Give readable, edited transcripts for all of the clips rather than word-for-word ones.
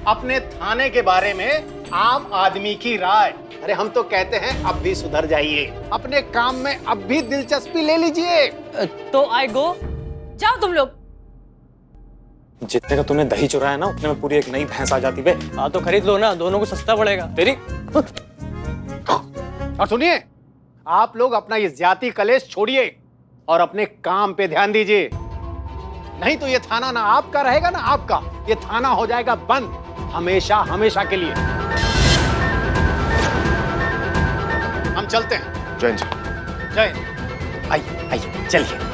अपने थाने के बारे में आम आदमी की राय। अरे हम तो कहते हैं अब भी सुधर जाइए, अपने काम में अब भी दिलचस्पी ले लीजिए। तो आई गो। जाओ तुम लोग। जितने का तूने दही चुराया ना उतने में पूरी एक नई भैंस आ जाती बे। हाँ तो खरीद लो ना, दोनों को सस्ता पड़ेगा। तेरी और सुनिए, आप लोग अपना ये जाति कलेश छोड़िए और अपने काम पे ध्यान दीजिए। नहीं तो ये थाना ना आपका रहेगा ना आपका, ये थाना हो जाएगा बंद हमेशा हमेशा के लिए। हम चलते हैं। जय हिंद। जय हिंद। आइए आइए चलिए।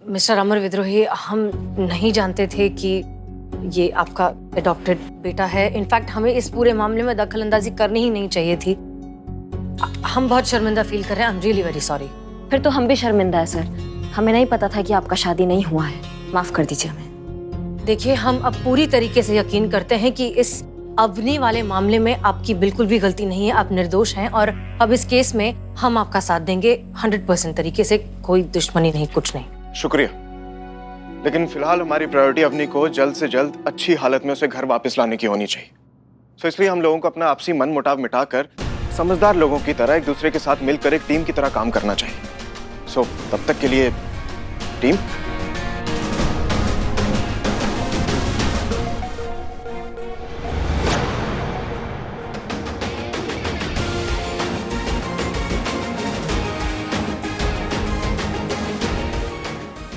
मिस्टर अमर विद्रोही, हम नहीं जानते थे कि ये आपका अडॉप्टेड बेटा है। इनफैक्ट हमें इस पूरे मामले में दखल अंदाजी करनी ही नहीं चाहिए थी। हम बहुत शर्मिंदा फील कर रहे हैं। I am really very sorry. फिर तो हम भी शर्मिंदा है सर, हमें नहीं पता था कि आपका शादी नहीं हुआ है, माफ कर दीजिए हमें। देखिए, हम अब पूरी तरीके से यकीन करते हैं कि इस अवनी वाले मामले में आपकी बिल्कुल भी गलती नहीं है, आप निर्दोष हैं और अब इस केस में हम आपका साथ देंगे 100% तरीके से। कोई दुश्मनी नहीं, कुछ नहीं। शुक्रिया, लेकिन फिलहाल हमारी प्रायोरिटी अवनी को जल्द से जल्द अच्छी हालत में उसे घर वापस लाने की होनी चाहिए। सो इसलिए हम लोगों को अपना आपसी मन मुटाव मिटाकर समझदार लोगों की तरह एक दूसरे के साथ मिलकर एक टीम की तरह काम करना चाहिए। सो तब तक के लिए टीम।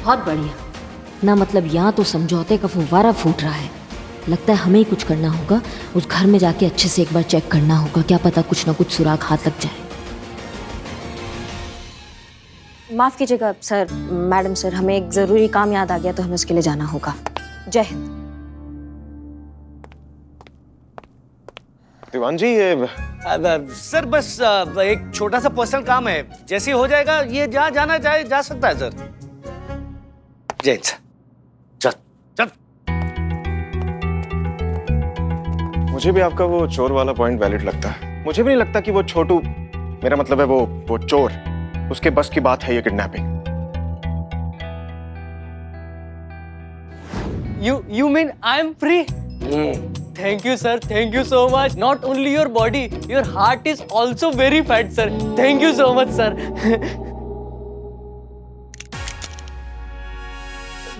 बहुत बढ़िया ना, मतलब यहाँ तो समझौते का फुव्वारा फूट रहा है। लगता है हमें ही कुछ करना होगा, उस घर में जाके अच्छे से एक बार चेक करना होगा, क्या पता कुछ ना कुछ सुराग हाथ लग जाए। माफ कीजिएगा सर, मैडम सर, हमें एक जरूरी काम याद आ गया तो हमें उसके लिए जाना होगा। जय हिंद। दीवान जी, ये सर बस एक छोटा सा पर्सनल काम है, जैसे हो जाएगा ये जहाँ जाना चाहे जा सकता है सर। जय हिंद। चल चल। मुझे भी आपका वो चोर वाला पॉइंट वैलिड लगता है। मुझे भी नहीं लगता कि वो छोटू, मेरा मतलब है वो चोर, उसके बस की बात है ये kidnapping. You mean I'm free? Thank you sir, thank you so much. Not only your body, your heart is also very fat sir. Thank you so much sir.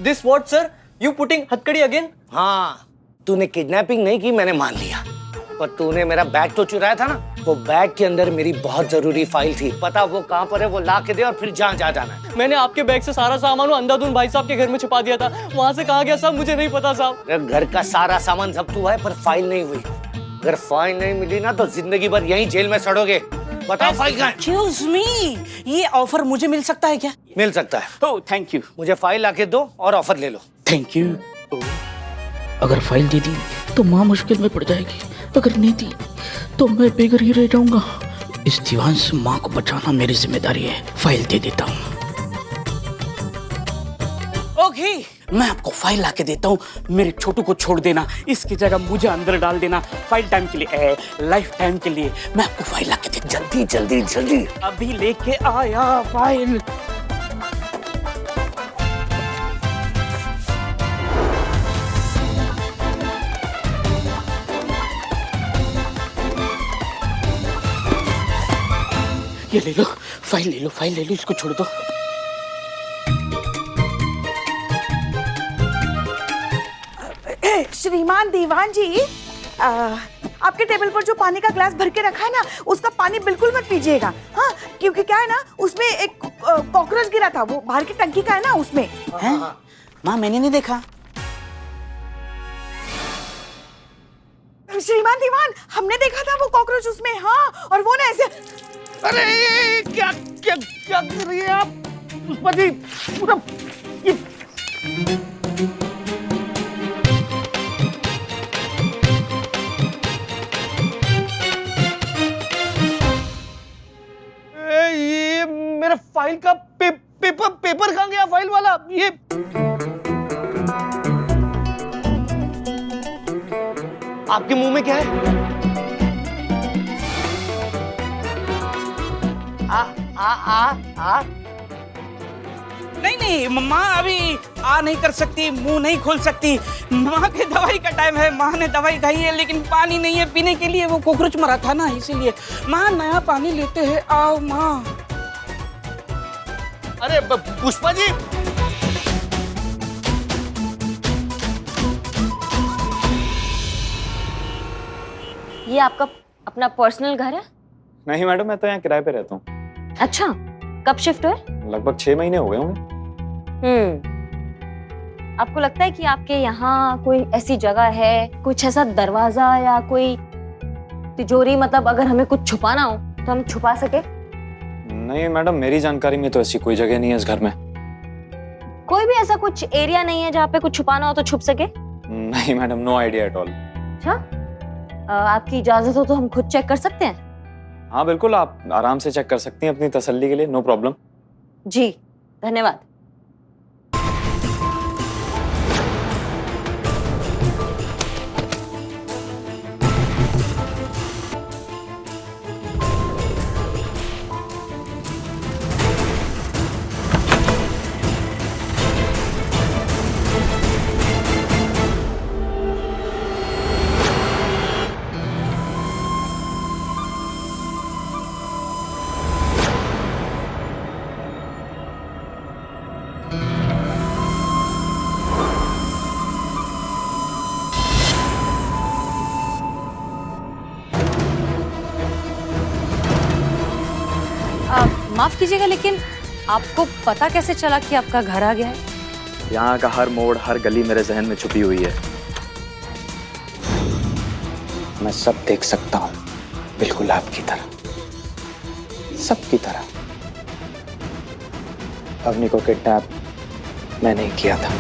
This what sir? You putting हथकड़ी again? हाँ, तूने kidnapping नहीं की, मैंने मान लिया, पर तूने मेरा बैग तो चुराया था ना। वो बैग के अंदर मेरी बहुत जरूरी फाइल थी, पता वो कहाँ पर है, वो ला के दे और फिर जहाँ जाना है। मैंने आपके बैग से सारा सामान अंधाधुन भाई साहब के घर में छिपा दिया था, वहाँ से कहाँ गया साहब मुझे नहीं पता साहब। घर का सारा सामान जब्त हुआ है पर फाइल नहीं हुई। अगर फाइल नहीं मिली ना तो जिंदगी भर यहीं जेल में सड़ोगे। बताओ फाइल कहाँ है? Excuse me, ये ऑफर मुझे मिल सकता है क्या? मिल सकता है। Oh thank you. मुझे फाइल लाके दो और ऑफर ले लो। Thank you. अगर फाइल दे दी तो माँ मुश्किल में पड़ जाएगी, अगर नहीं दी तो मैं बेघर ही रह जाऊंगा। इस दीवान से माँ को बचाना मेरी जिम्मेदारी है। फाइल दे देता हूँ। ओके, मैं आपको फाइल लाके देता हूँ, मेरे छोटू को छोड़ देना, इसकी जगह मुझे अंदर डाल देना। फाइल टाइम के लिए, लाइफ टाइम के लिए मैं आपको फाइल लाके देता हूँ। जल्दी जल्दी जल्दी। अभी लेके आया फाइल। ये ले लो, फाइल ले लो, फाइल ले लो, इसको छोड़ दो। श्रीमान दीवान जी, आपके टेबल पर जो पानी का ग्लास भर के रखा है ना, उसका पानी बिल्कुल मत पीजिएगा। हाँ, क्योंकि क्या है ना, उसमें एक कॉकरोच गिरा था, वो बाहर की टंकी का है ना, उसमें। हैं? माँ मैंने नहीं देखा। श्रीमान दीवान, हमने देखा था वो कॉकरोच उसमें। हाँ, और वो ना ऐसे। अरे क्या क्या क्या कर रही है आप? पुष्पा जी, पूरा ये मेरा फाइल का पेपर कहाँ गया? फाइल वाला ये आपके मुंह में क्या है? आ आ आ आ नहीं नहीं, माँ अभी आ नहीं कर सकती, मुंह नहीं खोल सकती। माँ के दवाई का टाइम है, माँ ने दवाई खाई है, लेकिन पानी नहीं है पीने के लिए। वो कॉकरोच मरा था ना, इसीलिए। माँ नया पानी लेते हैं, आओ माँ। अरे पुष्पा जी, ये आपका अपना पर्सनल घर है? नहीं मैडम, मैं तो यहाँ किराए पे रहता हूँ। अच्छा, कब शिफ्ट हुए? लगभग 6 महीने हो गए होंगे। आपको लगता है कि आपके यहाँ कोई ऐसी जगह है, कुछ ऐसा दरवाजा या कोई तिजोरी, मतलब अगर हमें कुछ छुपाना हो तो हम छुपा सके? नहीं मैडम, मेरी जानकारी में तो ऐसी कोई जगह नहीं है इस घर में। कोई भी ऐसा कुछ एरिया नहीं है जहाँ पे कुछ छुपाना हो तो छुप सके? नहीं madam, no idea at all. अच्छा, आपकी इजाजत हो तो हम खुद चेक कर सकते हैं? हाँ बिल्कुल, आप आराम से चेक कर सकती हैं अपनी तसल्ली के लिए, नो प्रॉब्लम। जी धन्यवाद। माफ कीजिएगा, लेकिन आपको पता कैसे चला कि आपका घर आ गया है? यहाँ का हर मोड़, हर गली मेरे जहन में छुपी हुई है। मैं सब देख सकता हूँ, बिल्कुल आपकी तरह, सबकी तरह। अवनी को किडनैप मैंने ही किया था।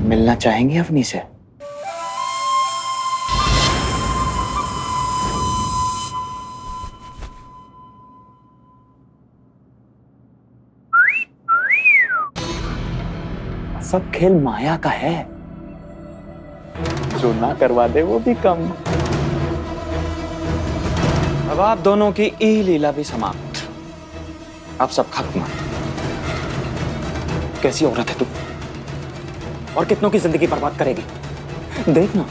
मिलना चाहेंगे अवनी से? सब खेल माया का है, जो ना करवा दे वो भी कम। अब आप दोनों की ई लीला भी समाप्त, अब सब खत्म। कैसी औरत है तू, और कितनों की जिंदगी बर्बाद करेगी। देखना,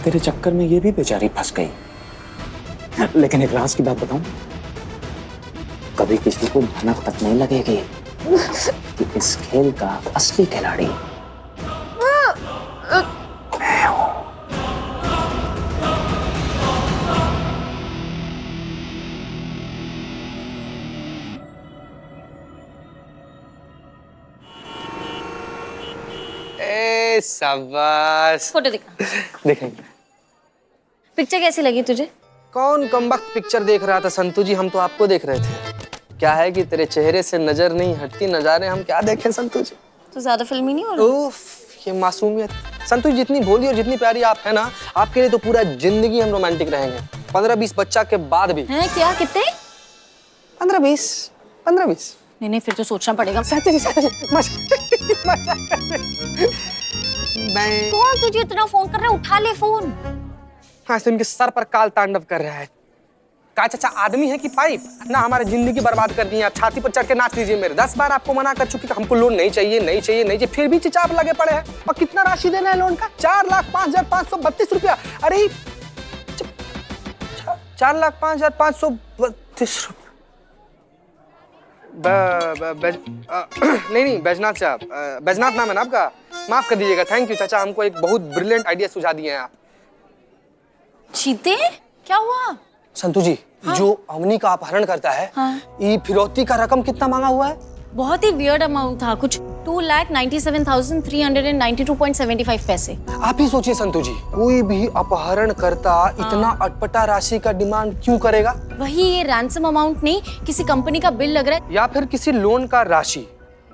तेरे चक्कर में ये भी बेचारी फंस गई। लेकिन एक राज की बात बताऊं, कभी किसी को भनक तक नहीं लगेगी कि इस खेल का असली खिलाड़ी मैं हूं। शाबाश। फोटो दिखा। देखेंगे। पिक्चर कैसी लगी तुझे? कौन कमबख्त पिक्चर देख रहा था संतू जी, हम तो आपको देख रहे थे। क्या है कि तेरे चेहरे से नजर नहीं हटती, नजारे हम क्या देखें संतू जी। तो ज्यादा फिल्मी नहीं हो रहा? उफ, ये मासूमियत। संतू जी जितनी भोली और जितनी प्यारी आप है ना, आपके लिए तो पूरा जिंदगी हम रोमांटिक रहेंगे। 15-20 बच्चा के बाद भी। हैं क्या, कितने? 15-20। नहीं नहीं, फिर तो सोचना पड़ेगा। कौन तुझे इतना फोन कर रहा है? उठा ले फोन। हाँ, तो इनके सर पर काल तांडव कर रहा है। का चाचा आदमी है कि पाइप? ना हमारी जिंदगी बर्बाद कर दी। आप छाती पर चढ़ के नाच लीजिए मेरे। 10 बार आपको मना कर चुकी कि हमको लोन नहीं चाहिए, नहीं चाहिए, नहीं चाहिए, फिर भी चिचा आप लगे पड़े हैं। और कितना राशि देना है लोन का? 4,05,532 रुपया। अरे 4,05,532 रुपया। नहीं बैजनाथ साहब, बैजनाथ नाम है ना आपका? माफ कर दीजिएगा। थैंक यू चाचा, हमको एक बहुत ब्रिलियंट आइडिया सुझा दिए हैं आप। चीते, क्या हुआ? संतू जी, हाँ? जो अवनी का अपहरण करता है, हाँ? ये फिरौती का रकम कितना मांगा हुआ है? बहुत ही वियर्ड अमाउंट था, कुछ 2,97,392.75 पैसे। आप ही सोचिए संतू जी, कोई भी अपहरण करता इतना अटपटा राशि का डिमांड क्यों करेगा? वही, ये रैंसम अमाउंट नहीं, किसी कंपनी का बिल लग रहा है, या फिर किसी लोन का राशि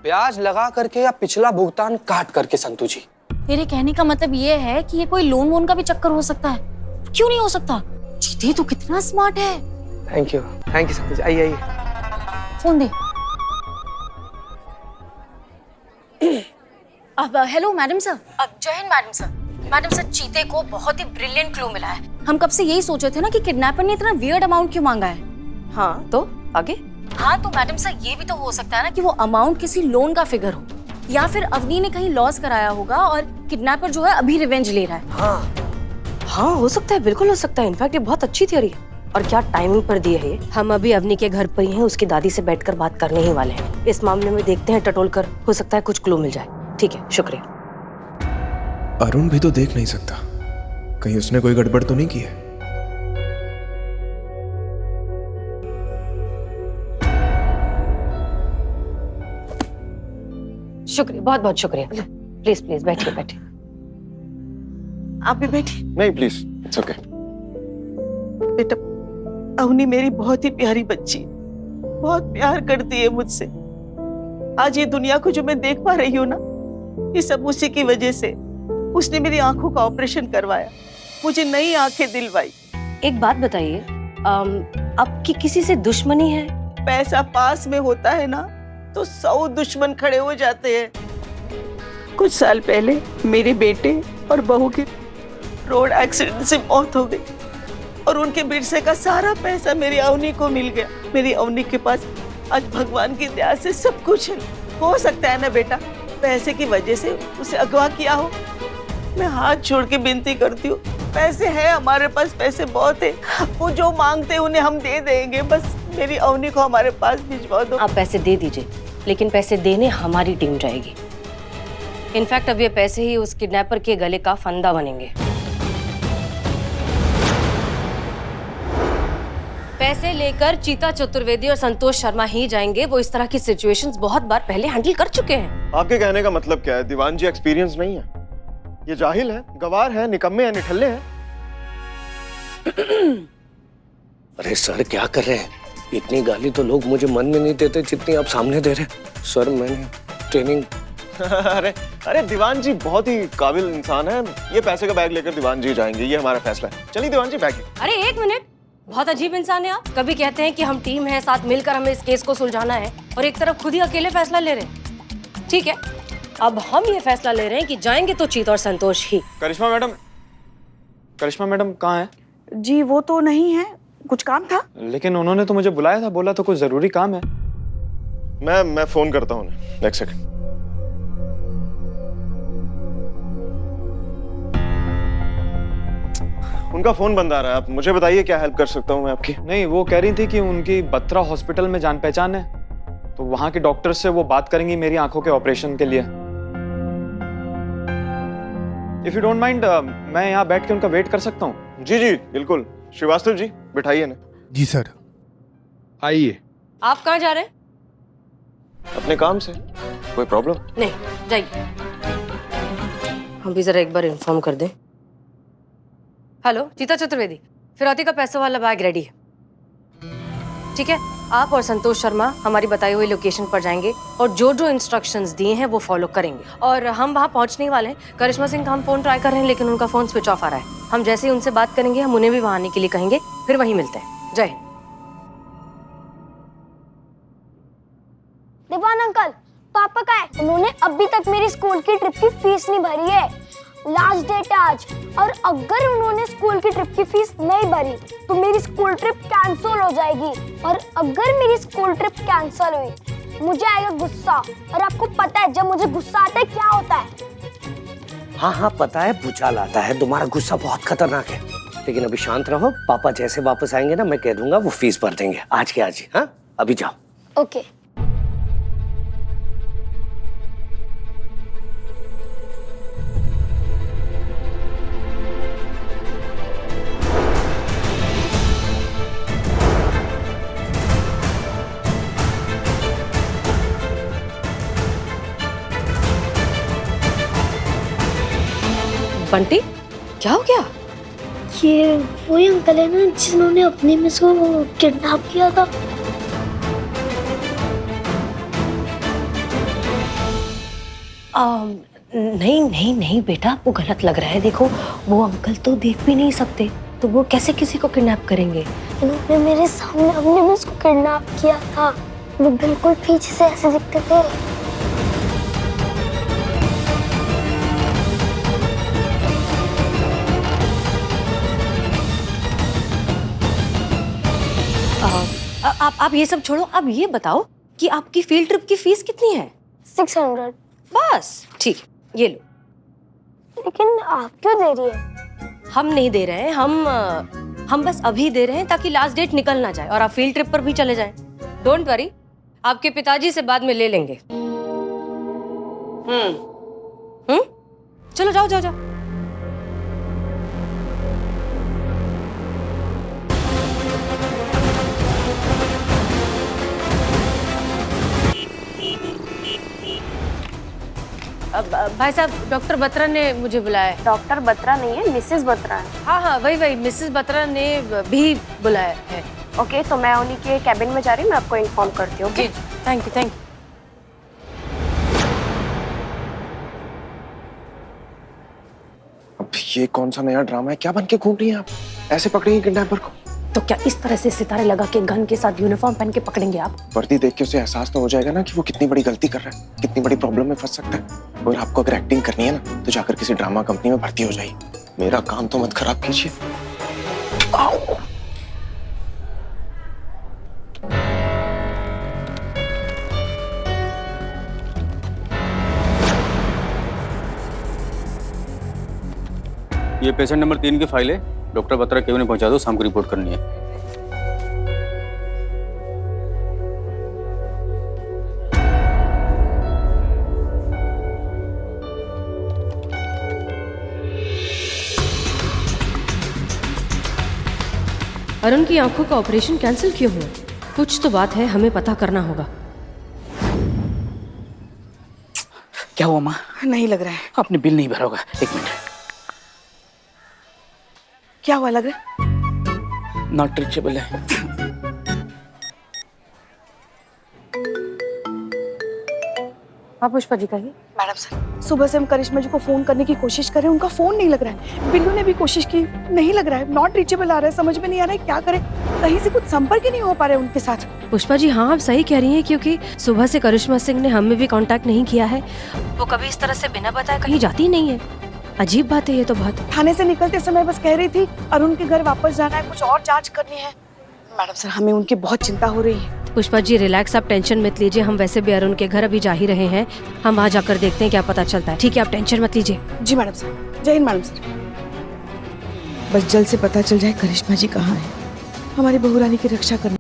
ब्याज लगा करके या पिछला भुगतान काट करके। संतू जी, तेरे कहने का मतलब ये है कि ये कोई लोन वोन का भी चक्कर हो सकता है? क्यों नहीं हो सकता? चीते तो कितना स्मार्ट है। थैंक यू संतू जी। आइए फोन दे। अब हेलो मैडम सर। अब जय Hind madam sir. Madam sir, चीते को बहुत ही ब्रिलियंट क्लू मिला है। हम कब से यही सोचे थे ना कि किडनैपर ने इतना वियर्ड अमाउंट क्यों मांगा है। हाँ तो आगे? हाँ तो मैडम सर, ये भी तो हो सकता है ना कि वो अमाउंट किसी लोन का फिगर हो, या फिर अवनी ने कहीं लॉस कराया होगा और किडनैपर जो है अभी रिवेंज ले रहा है। हाँ हो सकता है, बिल्कुल हो सकता है। इनफैक्ट ये बहुत अच्छी थ्योरी है। और क्या टाइमिंग पर दिए है। हम अभी अवनी के घर पर ही हैं, उसकी दादी से बैठकर बात करने ही वाले हैं। इस मामले में देखते हैं टटोल कर, हो सकता है कुछ क्लू मिल जाए। ठीक है, शुक्रिया। अरुण भी तो देख नहीं सकता, कहीं उसने कोई गड़बड़ तो नहीं की है। शुक्रिया, बहुत बहुत शुक्रिया। प्लीज प्लीज बैठिए बैठिए। आप भी बैठिए। नहीं प्लीज, इट्स ओके। बेटा, अवनी मेरी बहुत ही प्यारी बच्ची है, बहुत प्यार करती है मुझसे। आज ये दुनिया को जो मैं देख पा रही हूँ ना, ये सब उसी की वजह से। उसने मेरी आंखों का ऑपरेशन करवाया, मुझे नई आंखें दिलवाई। एक बात बताइए, आपकी किसी से दुश्मनी है? पैसा पास में होता है ना तो 100 दुश्मन खड़े हो जाते हैं। कुछ साल पहले मेरे बेटे और बहू की रोड एक्सीडेंट से मौत हो गई और उनके विरसे का सारा पैसा मेरी अवनी को मिल गया। मेरी अवनी के पास आज भगवान की दया से सब कुछ है। हो सकता है ना बेटा, पैसे की वजह से उसे अगवा किया हो। मैं हाथ छोड़ के विनती करती हूँ, पैसे है हमारे पास, पैसे बहुत है। वो जो मांगते उन्हें हम दे देंगे, बस मेरी अवनी को हमारे पास भिजवा दो। आप पैसे दे दीजिए, लेकिन पैसे देने हमारी टीम जाएगी। इनफैक्ट अब ये पैसे ही उस किडनैपर के गले का फंदा बनेंगे। पैसे लेकर चीता चतुर्वेदी और संतोष शर्मा ही जाएंगे। वो इस तरह की सिचुएशंस बहुत बार पहले हैंडल कर चुके हैं। आपके कहने का मतलब क्या है? दीवान जी एक्सपीरियंस नहीं है, ये जाहिल है, गवार है, निकम्मे हैं, निठल्ले हैं। अरे सर क्या कर रहे हैं? इतनी गाली तो लोग मुझे मन में नहीं देते जितनी आप सामने दे रहे हैं। सर मैंने ट्रेनिंग अरे दीवान जी बहुत ही काबिल इंसान है। ये पैसे का बैग लेकर दीवान जी जाएंगे, ये हमारा फैसला है। चलिए दीवान जी बैग। अरे एक मिनट, बहुत अजीब इंसान है आप। कभी कहते हैं कि हम टीम है, साथ मिलकर हमें इस केस को सुलझाना है, और एक तरफ खुद ही अकेले फैसला ले रहे हैं। ठीक है, अब हम ये फैसला ले रहे हैं कि जाएंगे तो चीता और संतोष ही। करिश्मा मैडम कहाँ है? जी वो तो नहीं है, कुछ काम था। लेकिन उन्होंने तो मुझे बुलाया था, बोला तो कुछ जरूरी काम है। मैं फोन करता हूँ उन्हें। एक सेकंड। उनका फोन बंद आ रहा है, आप मुझे बताइए क्या हेल्प कर सकता हूँ मैं आपकी? नहीं, वो कह रही थी कि उनकी बत्रा हॉस्पिटल में जान पहचान है, तो वहां के डॉक्टर से वो बात करेंगी मेरी आंखों के ऑपरेशन के लिए। इफ यू डोंट माइंड, मैं यहाँ बैठ के उनका वेट कर सकता हूँ? जी जी बिल्कुल। श्रीवास्तव जी बिठाइए ना। जी सर। आइए। आप कहाँ जा रहे हैं? अपने काम से। कोई प्रॉब्लम? नहीं, जाइए। हम भी जरा एक बार इन्फॉर्म कर दें। हेलो चीता चतुर्वेदी, फिरौती का पैसों वाला बैग रेडी है। ठीक है, आप और संतोष शर्मा हमारी बताई हुई लोकेशन पर जाएंगे और जो जो इंस्ट्रक्शंस दिए हैं वो फॉलो करेंगे। और हम वहाँ पहुँचने वाले हैं। करिश्मा सिंह का हम फोन ट्राई कर रहे हैं, लेकिन उनका फोन स्विच ऑफ आ रहा है। हम जैसे ही उनसे बात करेंगे, हम उन्हें भी वहाँ आने के लिए कहेंगे, फिर वहीं मिलते हैं। जय हिंद। दीवान अंकल, पापा का है? उन्होंने अभी तक मेरी स्कूल की ट्रिप की फीस नहीं भरी है। लास्ट डेट है आज, और अगर उन्होंने स्कूल की ट्रिप की फीस नहीं भरी तो मेरी स्कूल ट्रिप कैंसिल हो जाएगी। और अगर मेरी स्कूल ट्रिप कैंसिल हुई, मुझे आएगा गुस्सा। और आपको पता है जब मुझे गुस्सा आता है क्या होता है? हाँ पता है, भूचाल आता है। तुम्हारा गुस्सा बहुत खतरनाक है। लेकिन अभी शांत रहो, पापा जैसे वापस आएंगे ना, मैं कह दूंगा वो फीस भर देंगे आज के आज ही। हाँ अभी जाओ। ओके। बंटी, क्या हो गया? ये वही अंकल है ना जिन्होंने अपनी मिस को किडनैप किया था। नहीं नहीं नहीं बेटा, आपको गलत लग रहा है। देखो, वो अंकल तो देख भी नहीं सकते, तो वो कैसे किसी को किडनैप करेंगे? उन्होंने मेरे सामने अपनी मिस को किडनैप किया था। वो बिल्कुल पीछे से ऐसे दिखते थे। आप ये सब छोड़ो, आप ये बताओ कि आपकी फील्ड ट्रिप की फीस कितनी है? 600। बस ठीक, ये लो। लेकिन आप क्यों दे रही है? हम नहीं दे रहे हैं, हम बस अभी दे रहे हैं ताकि लास्ट डेट निकल ना जाए और आप फील्ड ट्रिप पर भी चले जाएं। डोंट वरी, आपके पिताजी से बाद में ले लेंगे। चलो जाओ जाओ जाओ। भाई साहब, डॉक्टर बत्रा ने मुझे बुलाया है। डॉक्टर बत्रा नहीं है, मिसेस बत्रा है। हाँ हाँ, वही मिसेस बत्रा ने भी बुलाया है। ओके, तो मैं उन्हीं के कैबिन में जा रही हूँ, मैं आपको इन्फॉर्म करती हूँ। जी, थैंक यू। अब ये कौन सा नया ड्रामा है? क्या बन के घूम रही हैं आप? ऐसे पकड़ेंगे किडनैपर को? तो क्या इस तरह से सितारे लगा के गन के साथ यूनिफॉर्म पहन के पकड़ेंगे आप? वर्दी देख के उसे एहसास तो हो जाएगा ना कि वो कितनी बड़ी गलती कर रहा है, कितनी बड़ी प्रॉब्लम में फंस सकता है। और आपको अगर एक्टिंग करनी है ना तो जाकर किसी ड्रामा कंपनी में भर्ती हो जाइए। मेरा काम तो मत खराब कीजिए। ये पेशेंट नंबर 3 की फाइल है, डॉक्टर बत्रा केबिन में पहुंचा दो, शाम को रिपोर्ट करनी है। अरुण की आंखों का ऑपरेशन कैंसिल क्यों हुआ? कुछ तो बात है, हमें पता करना होगा। क्या हुआ माँ? नहीं लग रहा है। आपने बिल नहीं भरा होगा। 1 मिनट। क्या हुआ लग रहा है? नॉट रीचेबल है। हाँ पुष्पा जी, कहिए। मैडम सर, सुबह से हम करिश्मा जी को फोन करने की कोशिश कर रहे हैं, उनका फोन नहीं लग रहा है। बिल्लू ने भी कोशिश की, नहीं लग रहा है, नॉट रीचेबल आ रहा है। समझ में नहीं आ रहा है क्या करें, कहीं से कुछ संपर्क ही नहीं हो पा रहा है उनके साथ। पुष्पा जी, हाँ आप सही कह रही हैं, क्योंकि सुबह से करिश्मा सिंह ने हमें भी कांटेक्ट नहीं किया है। वो कभी इस तरह से बिना बताए कहीं जाती नहीं है। अजीब बात है ये तो बहुत। थाने से निकलते समय बस कह रही थी अरुण के घर वापस जाना है, कुछ और जांच करनी है। मैडम सर, हमें उनकी बहुत चिंता हो रही है। पुष्पा जी रिलैक्स, आप टेंशन मत लीजिए। हम वैसे भी अरुण के घर अभी जा ही रहे हैं, हम वहाँ जाकर देखते हैं क्या पता चलता है। ठीक है, आप टेंशन मत लीजिए। जी मैडम सर। जय हिंद मैडम सर। बस जल्द से पता चल जाए करिश्मा जी कहाँ है, हमारी बहू रानी की रक्षा करनी।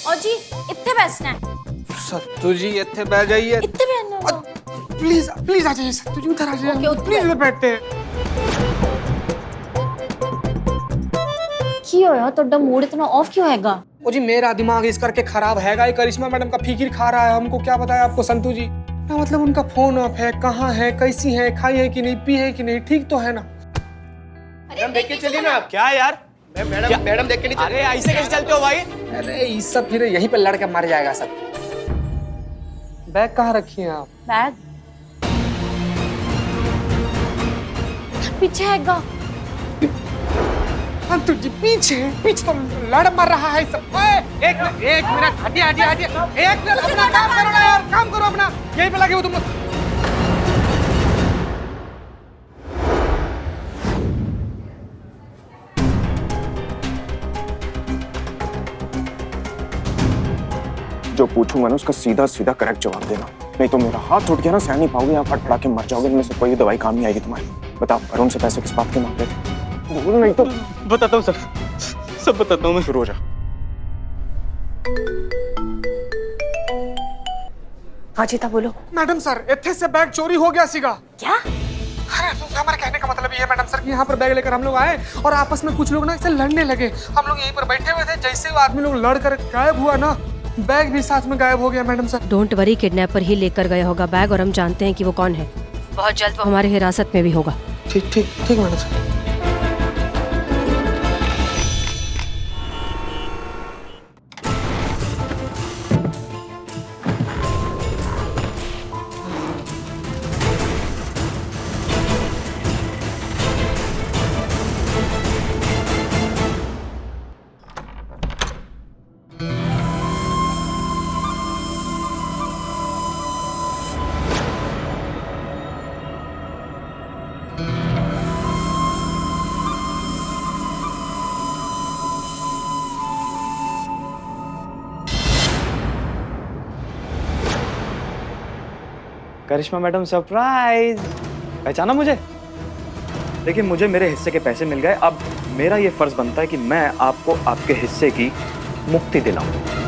और जी इतने बैठना है। सत्तू जी इतने बैठ जाइए। इतने बैठना। प्लीज प्लीज आ जाइए सत्तू जी, उधर आ जाइए। प्लीज इधर बैठते हैं। क्यों यार तो मूड इतना ऑफ क्यों हैगा? ओ जी, मेरा दिमाग इस करके खराब हैगा, ये करिश्मा मैडम का फिकिर खा रहा है। हमको क्या बताया आपको संतू जी? ना मतलब उनका फोन ऑफ है, कहाँ है, कैसी है, खाई है कि नहीं, पी है कि नहीं, ठीक तो है ना? मैडम देख के चलिए ना आप। क्या यार, मैडम देख के नहीं। अरे ऐसे कैसे चलते हो भाई? अरे ये सब फिर यहीं पे लड़के मर जाएगा सब। बैग कहाँ रखी है आप? बैग पीछे हैगा। संतू जी पीछे पीछे तो लड़ मर रहा है सब। एक मिनट हटिए हटिए हटिए। एक मिनट, अपना काम करो ना यार, काम करो अपना। यहीं पे लगे हो तुम। जो पूछूंगा ना उसका सीधा सीधा करेक्ट जवाब देना, नहीं तो मेरा हाथ उठ गया ना, सह नहीं पाओगे, यहाँ फटफड़ा के मर जाओगे। इनमें से कोई दवाई काम नहीं आएगी तुम्हारी। बताओ, अरुण से पैसे किस बात के मांग रहे थे? बोलो, नहीं तो बताता हूँ सर, सब बताता हूँ मैं। शुरू हो जा। हाँ जीता बोलो। मैडम सर, इतने से बैग चोरी हो गया सीगा। क्या? अरे हमारे कहने का मतलब ये है मैडम सर कि यहाँ पर बैग लेकर हम लोग आए और आपस में कुछ लोग ना ऐसे लड़ने लगे। हम लोग यहीं पर बैठे हुए थे, जैसे वो आदमी लोग लड़ कर गायब हुआ ना, बैग भी साथ में गायब हो गया madam sir. Don't worry, kidnapper ही लेकर गया होगा बैग और हम जानते हैं कि वो कौन है। बहुत जल्द वो हमारे हिरासत में भी होगा। ठीक ठीक ठीक मैडम सर। करिश्मा मैडम सरप्राइज, पहचाना मुझे? देखिए मुझे मेरे हिस्से के पैसे मिल गए, अब मेरा ये फर्ज बनता है कि मैं आपको आपके हिस्से की मुक्ति दिलाऊं।